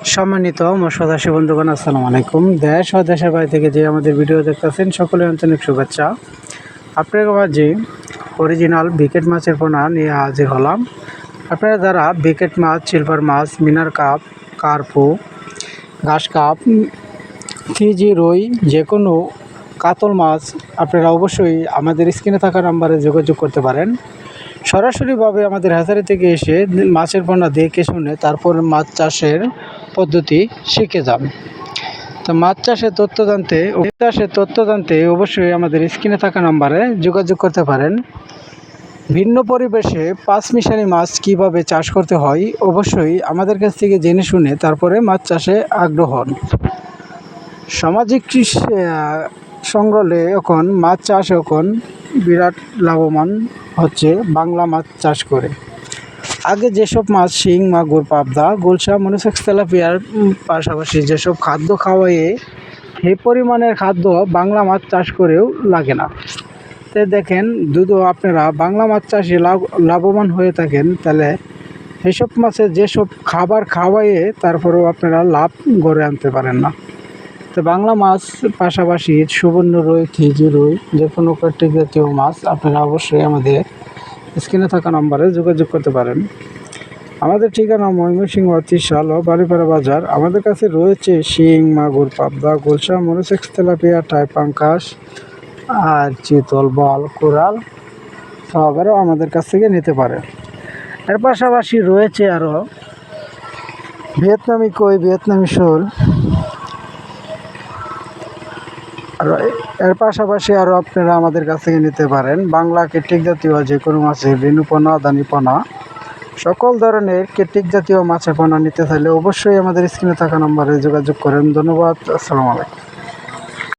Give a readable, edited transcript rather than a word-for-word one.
সম্মানিত মৎস্যচাষী বন্ধুগণ, আসসালামু আলাইকুম। দেশ ও দেশের বাইরে থেকে যে আমাদের ভিডিও দেখতেছেন সকলের আন্তরিক শুভেচ্ছা। আপনাদের মাঝে অরিজিনাল বিকেট মাছের পোনা নিয়ে হাজির হলাম। আপনারা যারা বিকেট মাছ, সিলভার মাছ, মিনার কাপ, কার্পু, ঘাস কাপ, ফিজি, রুই, যে কোনো কাতল মাছ আপনারা অবশ্যই আমাদের স্ক্রিনে থাকা নাম্বারে যোগাযোগ করতে পারেন। সরাসরিভাবে আমাদের হ্যাচারি থেকে এসে মাছের পোনা দেখে শুনে তারপর মাছ চাষের পদ্ধতি শিখে যান। তো মাছ চাষের তথ্য জানতে অবশ্যই আমাদের স্ক্রিনে থাকা নাম্বারে যোগাযোগ করতে পারেন। ভিন্ন পরিবেশে পাঁচমিশালি মাছ কিভাবে চাষ করতে হয় অবশ্যই আমাদের কাছ থেকে জেনে শুনে তারপরে মাছ চাষে আগ্রহ হন। সামাজিক সংগ্রহে এখন মাছ চাষ এখন বিরাট লাভবান হচ্ছে বাংলা মাছ চাষ করে। আগে যেসব মাছ শিং, মাগুর, পাবদা, গুলশা, মনোসেক্স, তেলাপিয়ার পাশাপাশি যেসব খাদ্য খাওয়াইয়ে সেই পরিমাণের খাদ্য বাংলা মাছ চাষ করেও লাগে না। তাই দেখেন, যদি আপনারা বাংলা মাছ চাষে লাভবান হয়ে থাকেন তাহলে সেসব মাছের যেসব খাবার খাওয়াইয়ে তারপরেও আপনারা লাভ গড়ে আনতে পারেন না। তো বাংলা মাছ পাশাপাশি সুবর্ণ রুই, ফিজি রুই, যে কোনো কার্টিক জাতীয় মাছ আপনারা অবশ্যই আমাদের স্ক্রিনে থাকা নম্বরে যোগাযোগ করতে পারেন। আমাদের ঠিকানা ময়মনসিংহ, ত্রিশাল ও বাড়িপাড়া বাজার। আমাদের কাছে রয়েছে শিং, মাগুর, পাবদা, গুলশা, মনোসেক্স, তেলাপিয়া, টাই, পাঙ্কাশ আর চিতল, বল, কোরাল সবারও আমাদের কাছ থেকে নিতে পারে। এর পাশাপাশি রয়েছে আরও ভিয়েতনামি কই, ভিয়েতনামি শোল, আর এর পাশাপাশি আরও আপনারা আমাদের কাছ থেকে নিতে পারেন বাংলা কেটিক জাতীয় যে কোনো মাছের রেণুপোনা, দানিপোনা, সকল ধরনের কেটিক জাতীয় মাছের পোনা নিতে চাইলে অবশ্যই আমাদের স্ক্রিনে থাকা নম্বরে যোগাযোগ করেন। ধন্যবাদ। আসসালামু আলাইকুম।